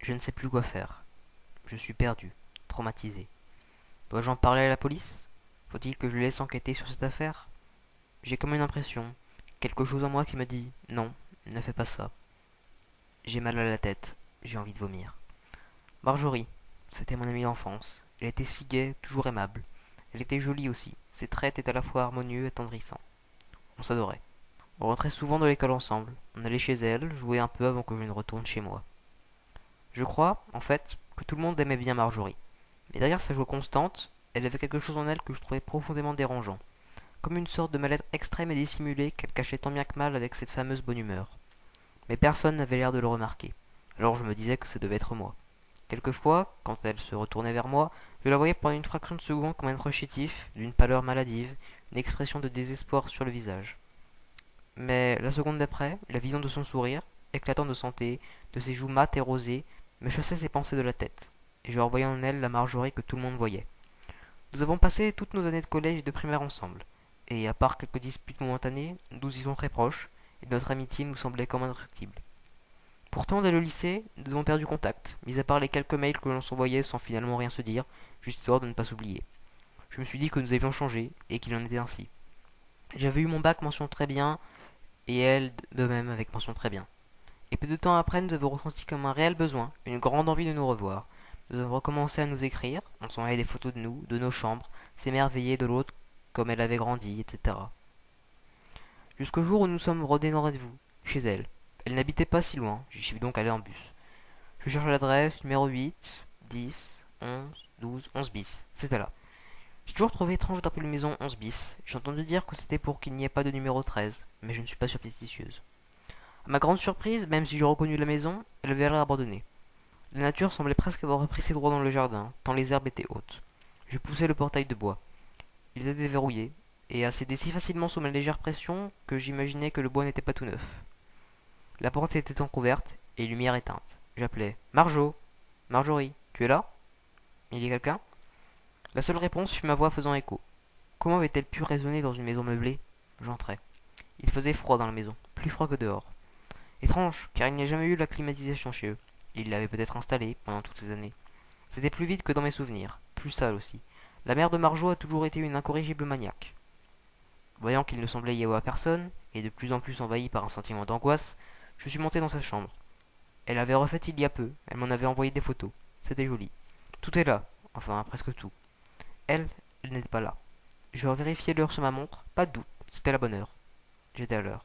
Je ne sais plus quoi faire. Je suis perdu, traumatisé. Dois-je en parler à la police? Faut-il que je laisse enquêter sur cette affaire? J'ai comme une impression, quelque chose en moi qui me dit non, ne fais pas ça. J'ai mal à la tête, j'ai envie de vomir. Marjorie, c'était mon amie d'enfance. Elle était si gaie, toujours aimable. Elle était jolie aussi. Ses traits étaient à la fois harmonieux et attendrissants. On s'adorait. On rentrait souvent de l'école ensemble. On allait chez elle, jouer un peu avant que je ne retourne chez moi. Je crois, en fait, que tout le monde aimait bien Marjorie. Mais derrière sa joie constante, elle avait quelque chose en elle que je trouvais profondément dérangeant. Comme une sorte de mal-être extrême et dissimulé qu'elle cachait tant bien que mal avec cette fameuse bonne humeur. Mais personne n'avait l'air de le remarquer. Alors je me disais que ça devait être moi. Quelquefois, quand elle se retournait vers moi, je la voyais pendant une fraction de seconde comme être chétif, d'une pâleur maladive, une expression de désespoir sur le visage. Mais la seconde d'après, la vision de son sourire, éclatant de santé, de ses joues mates et rosées, me chassait ses pensées de la tête, et je revoyais en elle la Marjorie que tout le monde voyait. Nous avons passé toutes nos années de collège et de primaire ensemble, et à part quelques disputes momentanées, nous y sommes très proches, et notre amitié nous semblait comme indestructible. Pourtant, dès le lycée, nous avons perdu contact, mis à part les quelques mails que l'on s'envoyait sans finalement rien se dire, juste histoire de ne pas s'oublier. Je me suis dit que nous avions changé, et qu'il en était ainsi. J'avais eu mon bac mention très bien, et elle de même avec mention très bien. Et peu de temps après, nous avons ressenti comme un réel besoin, une grande envie de nous revoir. Nous avons recommencé à nous écrire, on s'envoyait des photos de nous, de nos chambres, s'émerveiller de l'autre comme elle avait grandi, etc. Jusqu'au jour où nous sommes redonnés rendez-vous, chez elle. Elle n'habitait pas si loin, j'y suis donc allé en bus. Je cherche l'adresse numéro 8, 10, 11, 12, 11 bis. C'était là. J'ai toujours trouvé étrange d'appeler une maison 11 bis. J'ai entendu dire que c'était pour qu'il n'y ait pas de numéro 13, mais je ne suis pas superstitieuse. À ma grande surprise, même si j'ai reconnu la maison, elle avait l'air abandonnée. La nature semblait presque avoir repris ses droits dans le jardin, tant les herbes étaient hautes. Je poussai le portail de bois. Il était déverrouillé, et a cédé si facilement sous ma légère pression que j'imaginais que le bois n'était pas tout neuf. La porte était entrouverte, et les lumières éteintes. J'appelais Marjo, Marjorie, tu es là? Il y a quelqu'un? La seule réponse fut ma voix faisant écho. Comment avait-elle pu résonner dans une maison meublée? J'entrai. Il faisait froid dans la maison, plus froid que dehors. Étrange, car il n'y a jamais eu la climatisation chez eux. Ils l'avaient peut-être installée pendant toutes ces années. C'était plus vide que dans mes souvenirs, plus sale aussi. La mère de Marjo a toujours été une incorrigible maniaque. Voyant qu'il ne semblait y avoir personne, et de plus en plus envahi par un sentiment d'angoisse, je suis monté dans sa chambre. Elle avait refait il y a peu, elle m'en avait envoyé des photos. C'était joli. Tout est là, enfin presque tout. Elle n'était pas là. Je vérifiai l'heure sur ma montre, pas de doute, c'était la bonne heure. J'étais à l'heure.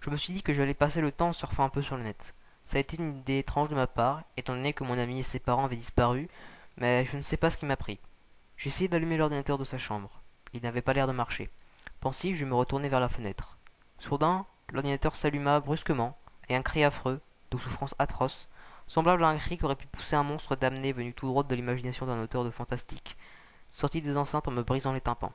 Je me suis dit que j'allais passer le temps en surfant un peu sur le net. Ça a été une idée étrange de ma part, étant donné que mon ami et ses parents avaient disparu, mais je ne sais pas ce qui m'a pris. J'ai essayé d'allumer l'ordinateur de sa chambre. Il n'avait pas l'air de marcher. Pensif, je me retournai vers la fenêtre. Soudain, l'ordinateur s'alluma brusquement, et un cri affreux, de souffrance atroce, semblable à un cri qu'aurait pu pousser un monstre damné venu tout droit de l'imagination d'un auteur de fantastique, sortit des enceintes en me brisant les tympans.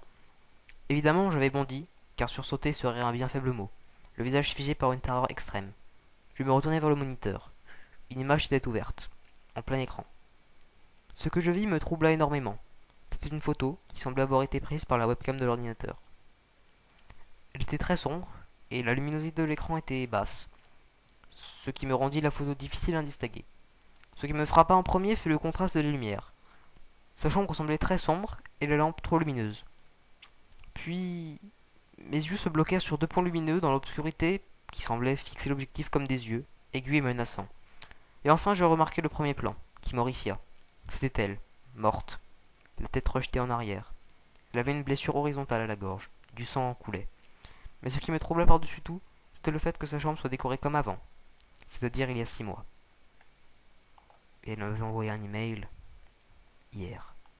Évidemment, j'avais bondi, car sursauter serait un bien faible mot, le visage figé par une terreur extrême. Je me retournai vers le moniteur. Une image s'était ouverte, en plein écran. Ce que je vis me troubla énormément. C'était une photo qui semblait avoir été prise par la webcam de l'ordinateur. Elle était très sombre, et la luminosité de l'écran était basse, ce qui me rendit la photo difficile à distinguer. Ce qui me frappa en premier fut le contraste de la lumière. Sa chambre semblait très sombre, et la lampe trop lumineuse. Puis, mes yeux se bloquèrent sur deux points lumineux dans l'obscurité qui semblaient fixer l'objectif comme des yeux, aigus et menaçants. Et enfin, je remarquai le premier plan, qui m'horrifia. C'était elle, morte, la tête rejetée en arrière. Elle avait une blessure horizontale à la gorge, du sang en coulait. Mais ce qui me troubla par-dessus tout, c'était le fait que sa chambre soit décorée comme avant, c'est-à-dire il y a 6 mois. Et elle m'avait envoyé un email hier.